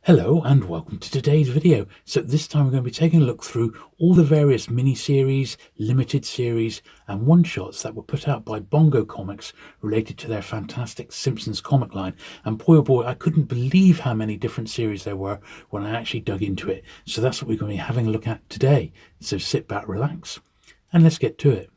Hello and welcome to today's video. So this time we're going to be taking a look through all the various mini-series, limited series and one-shots that were put out by Bongo Comics related to their fantastic Simpsons comic line. And boy oh boy, I couldn't believe how many different series there were when I actually dug into it. So that's what we're going to be having a look at today. So sit back, relax and let's get to it.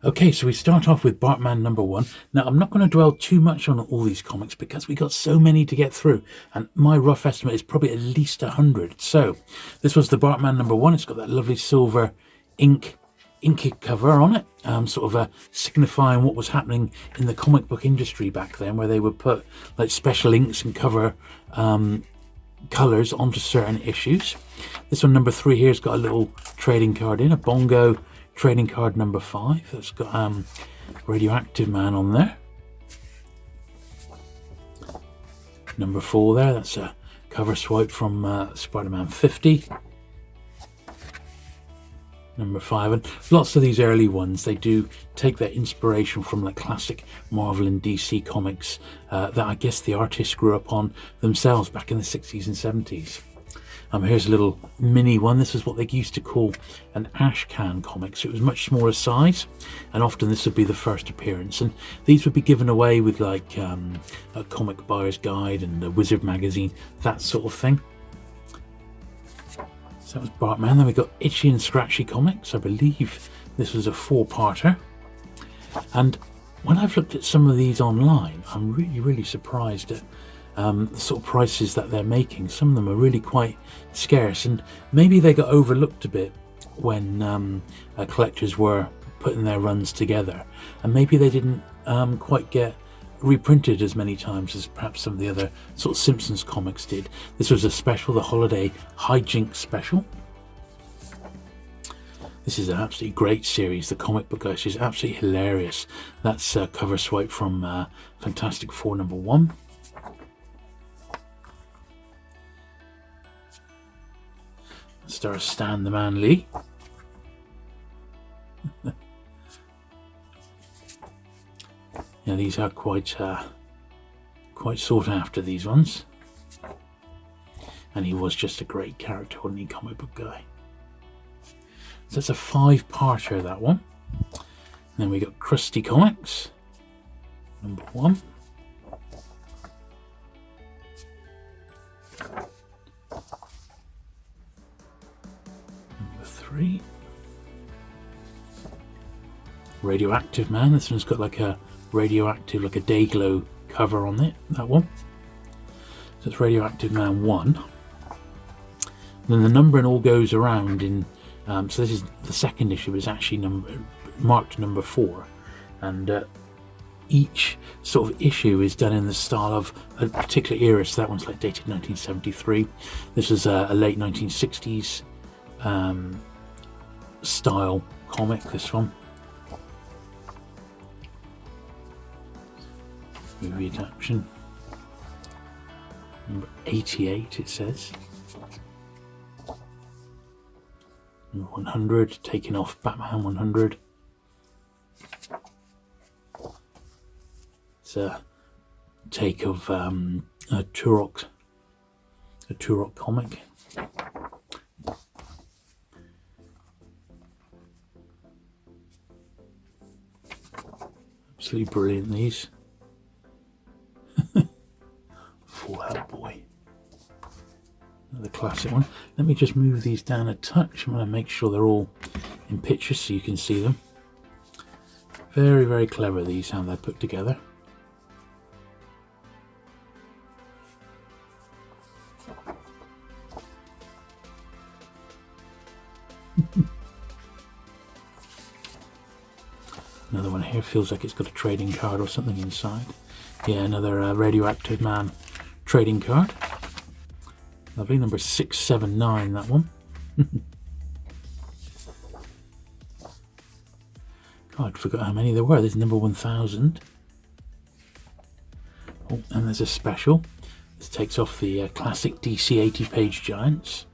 Okay, so we start off with Bartman number 1. Now, I'm not going to dwell too much on all these comics because we got so many to get through, and my rough estimate is probably at least 100. So, this was the Bartman number 1. It's got that lovely silver inky cover on it, sort of signifying what was happening in the comic book industry back then, where they would put like special inks and cover colours onto certain issues. This one, number 3 here, has got a little trading card in, a Bongo trading card number 5. That's got Radioactive Man on there. Number 4 there, that's a cover swipe from Spider-Man 50. Number 5, and lots of these early ones, they do take their inspiration from like classic Marvel and DC comics that I guess the artists grew up on themselves back in the 60s and 70s. Here's a little mini one. This is what they used to call an Ashcan Comics. It was much smaller size, and often this would be the first appearance. And these would be given away with like a comic buyer's guide and a Wizard magazine, that sort of thing. So that was Bartman. Then we got Itchy and Scratchy Comics. I believe this was a 4-parter. And when I've looked at some of these online, I'm really surprised at the sort of prices that they're making. Some of them are really quite scarce, and maybe they got overlooked a bit when collectors were putting their runs together, and maybe they didn't quite get reprinted as many times as perhaps some of the other sort of Simpsons comics did. This was a special, the Holiday Hijinks special. This is an absolutely great series. The comic book is absolutely hilarious. That's a cover swipe from Fantastic Four number 1. Stars Stan the Man Lee. Yeah, these are quite sought after, these ones. And he was just a great character, wasn't he, comic book guy. So that's a 5-parter, that one. And then we got Krusty Comics, number 1. Number 3. Radioactive Man. This one's got like a radioactive, like a day glow cover on it, that one. So it's Radioactive Man 1. And then the numbering all goes around in so this is the second issue, but it's actually marked number 4, and each sort of issue is done in the style of a particular era. So that one's like dated 1973. This is a late 1960s style comic, this one. Movie adaptation. Number 88, it says. Number 100, taking off Batman 100. It's a take of a Turok comic. Absolutely brilliant, these. Full Hellboy. Another classic one. Let me just move these down a touch. I'm going to make sure they're all in pictures so you can see them. Very clever, these, how they're put together. Another one here, feels like it's got a trading card or something inside. Yeah, another Radioactive Man trading card. Lovely, number 679, that one. God, I forgot how many there were. There's number 1000. Oh, and there's a special. This takes off the classic DC 80-page giants.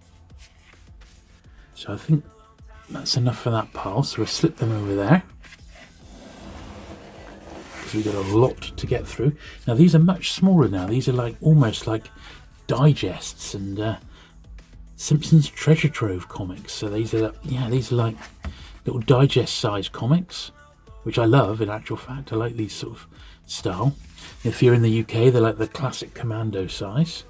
So I think that's enough for that pile. So we'll slip them over there. because we've got a lot to get through. Now these are much smaller now. These are like almost like digests and Simpsons Treasure Trove comics. So these are like little digest sized comics, which I love. In actual fact, I like these sort of style. If you're in the UK, they're like the classic Commando size.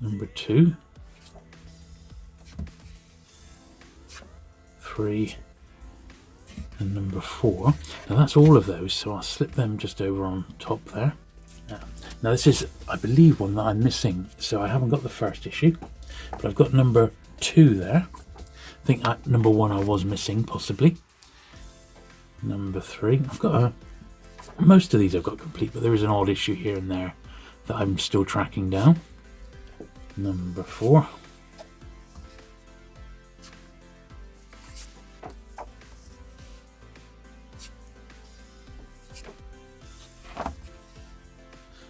Number 2, 3, and number 4. Now that's all of those, so I'll slip them just over on top there. Now this is, I believe, one that I'm missing, so I haven't got the first issue, but I've got number 2 there. I think number 1 I was missing, possibly. Number 3, I've got most of these I've got complete, but there is an odd issue here and there that I'm still tracking down. Number 4.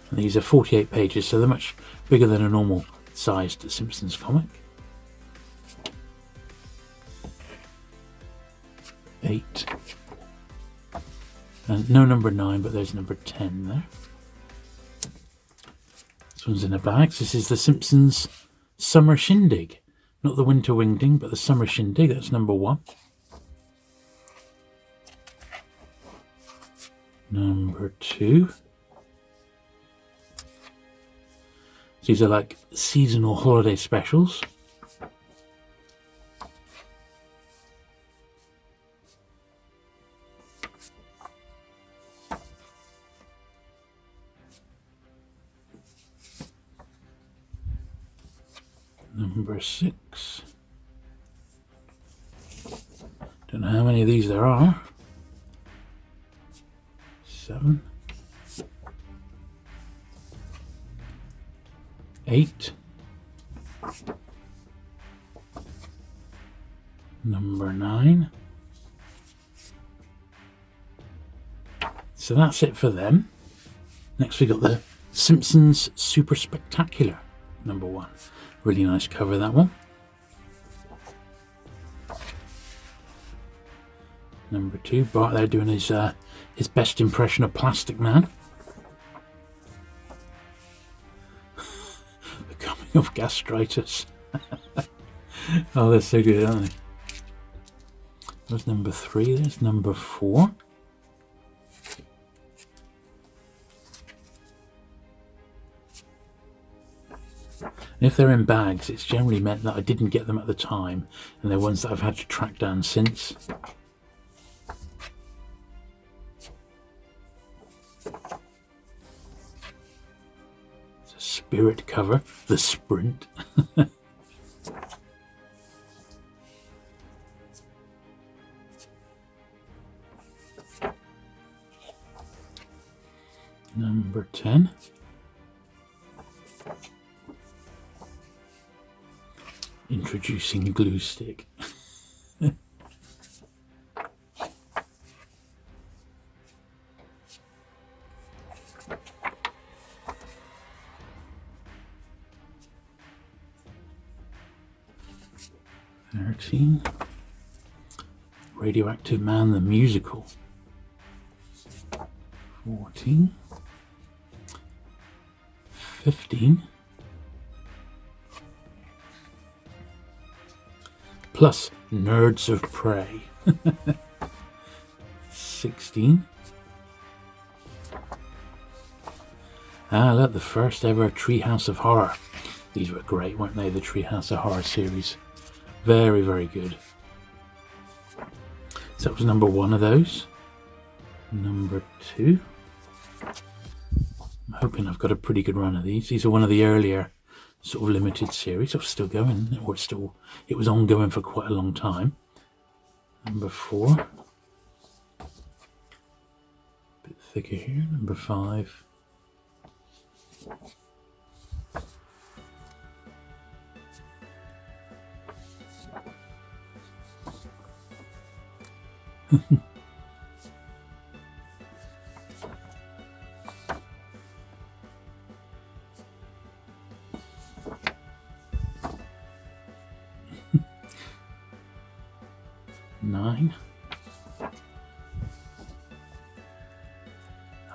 And these are 48 pages, so they're much bigger than a normal sized Simpsons comic. 8. And no number 9, but there's number 10 there. This one's in a bag. This is the Simpsons Summer Shindig. Not the Winter Wingding, but the Summer Shindig. That's number 1. Number 2. These are like seasonal holiday specials. Number 6. Don't know how many of these there are. 7. 8. Number 9. So that's it for them. Next we got the Simpsons Super Spectacular, number 1. Really nice cover, that one. Number 2, Bart there doing his best impression of Plastic Man. The coming of gastritis. Oh, they're so good, aren't they? There's number 3, there's number 4. And if they're in bags, it's generally meant that I didn't get them at the time, and they're ones that I've had to track down since. It's a Spirit cover, the Sprint. Number 10. Introducing Glue Stick. 13. Radioactive Man the Musical. 14. 15. Plus Nerds of Prey. 16. Look, the first ever Treehouse of Horror. These were great, weren't they? The Treehouse of Horror series. Very, very good. So that was number 1 of those. Number 2. I'm hoping I've got a pretty good run of these. These are one of the earlier sort of limited series. It's still going, or it was ongoing for quite a long time. Number 4. Bit thicker here. Number 5.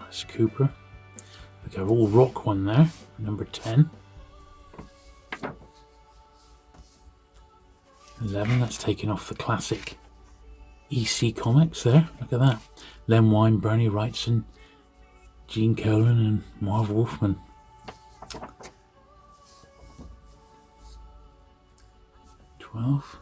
Alice Cooper. We got all rock one there, number 10. 11, that's taking off the classic EC Comics there. Look at that. Len Wein, Bernie Wrightson, Gene Colan and Marv Wolfman. 12.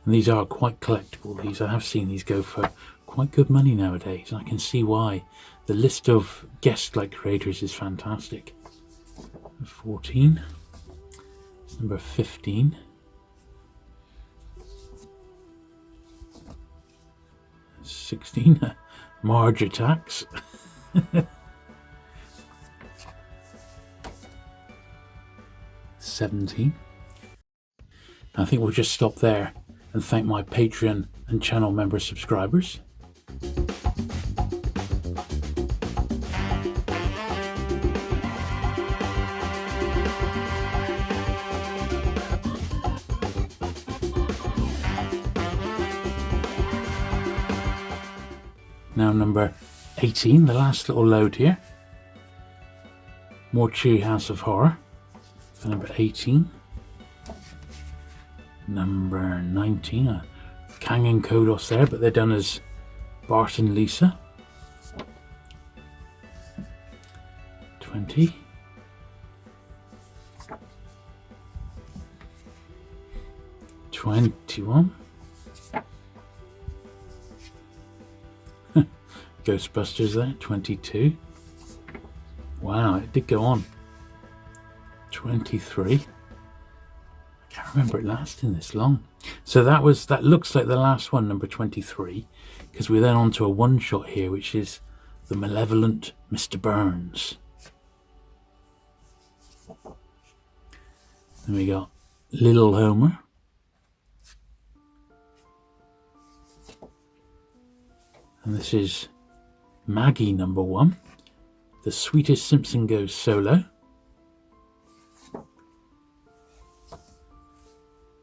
And these are quite collectible. These, I have seen these go for quite good money nowadays. I can see why. The list of guest-like creators is fantastic. 14. It's number 15. 16. Marge Attacks. 17. I think we'll just stop there and thank my Patreon and channel member subscribers. Now number 18, the last little load here. More Treehouse of Horror. For number 18. Number 19, Kang and Kodos there, but they're done as Bart and Lisa. 20. 21. Ghostbusters there, 22. Wow, it did go on. 23. I can't remember it lasting this long. So that looks like the last one, number 23, because we're then on to a one-shot here, which is The Malevolent Mr. Burns. Then we got Little Homer. And this is Maggie, number 1. The Sweetest Simpson Goes Solo.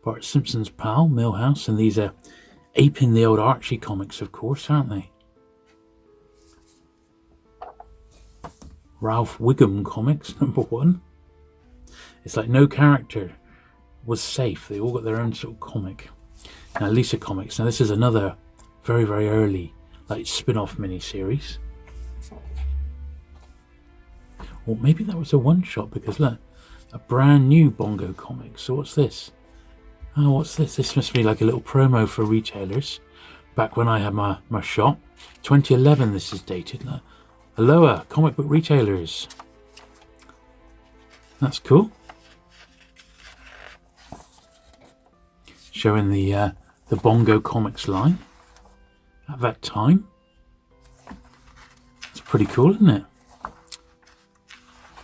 Bart Simpson's pal, Milhouse, and these are aping the old Archie comics, of course, aren't they? Ralph Wiggum comics, number 1. It's like no character was safe. They all got their own sort of comic. Now, Lisa Comics. Now, this is another very, very early, like, spin-off mini-series. Or maybe that was a one-shot, because look, a brand new Bongo comic. So what's this? Oh, what's this? This must be like a little promo for retailers. Back when I had my shop. 2011 this is dated. Aloha, comic book retailers. That's cool. Showing the Bongo Comics line at that time. It's pretty cool, isn't it?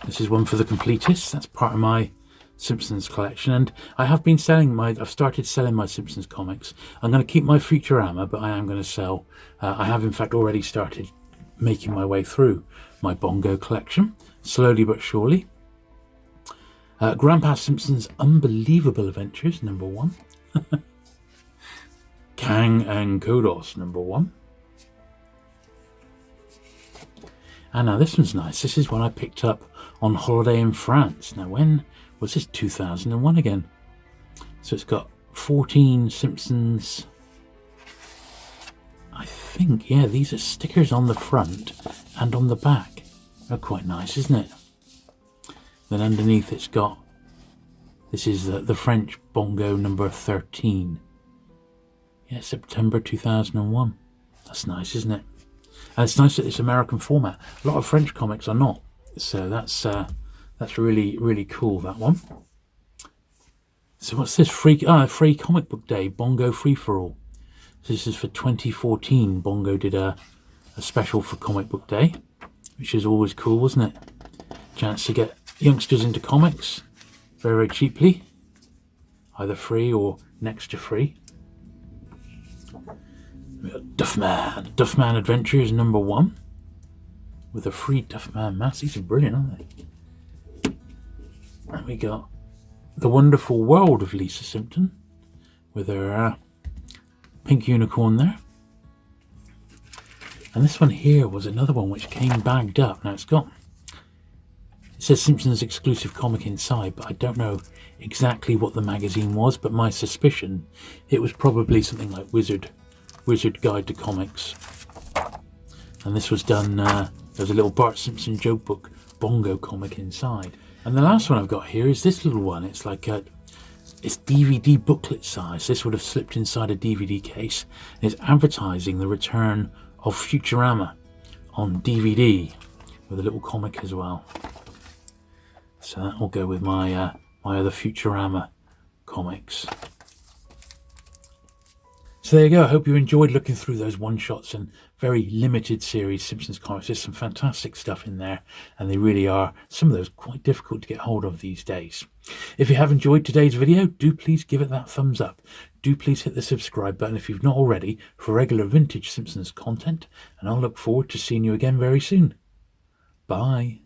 This is one for the completists. That's part of my Simpsons collection, and I have been I've started selling my Simpsons comics. I'm going to keep my Futurama, but I am going to sell. I have in fact already started making my way through my Bongo collection, slowly but surely. Grandpa Simpson's Unbelievable Adventures, number 1. Kang and Kodos, number 1. And now this one's nice. This is one I picked up on holiday in France. Now, when was this? 2001 again. So it's got 14 Simpsons. I think, yeah, these are stickers on the front and on the back. They're quite nice, isn't it? Then underneath it's got, this is the French Bongo number 13. Yeah, September 2001. That's nice, isn't it? And it's nice that it's American format. A lot of French comics are not. So that's really, really cool, that one. So what's this? Free Comic Book Day, Bongo Free For All. So this is for 2014. Bongo did a special for Comic Book Day, which is always cool, wasn't it? Chance to get youngsters into comics very, very cheaply. Either free or next to free. We got Duffman Adventures number 1. With a free Duffman mask. These are brilliant, aren't they? And we got The Wonderful World of Lisa Simpson with her pink unicorn there. And this one here was another one which came bagged up. Now it says Simpsons exclusive comic inside, but I don't know exactly what the magazine was, but my suspicion it was probably something like Wizard Guide to Comics. And this was done, there's a little Bart Simpson joke book Bongo comic inside. And the last one I've got here is this little one. It's like it's DVD booklet size. This would have slipped inside a DVD case. And it's advertising the return of Futurama on DVD with a little comic as well. So that will go with my my other Futurama comics. So there you go. I hope you enjoyed looking through those one-shots and very limited series Simpsons comics. There's some fantastic stuff in there, and they really are, some of those, quite difficult to get hold of these days. If you have enjoyed today's video, do please give it that thumbs up. Do please hit the subscribe button if you've not already for regular vintage Simpsons content, and I'll look forward to seeing you again very soon. Bye.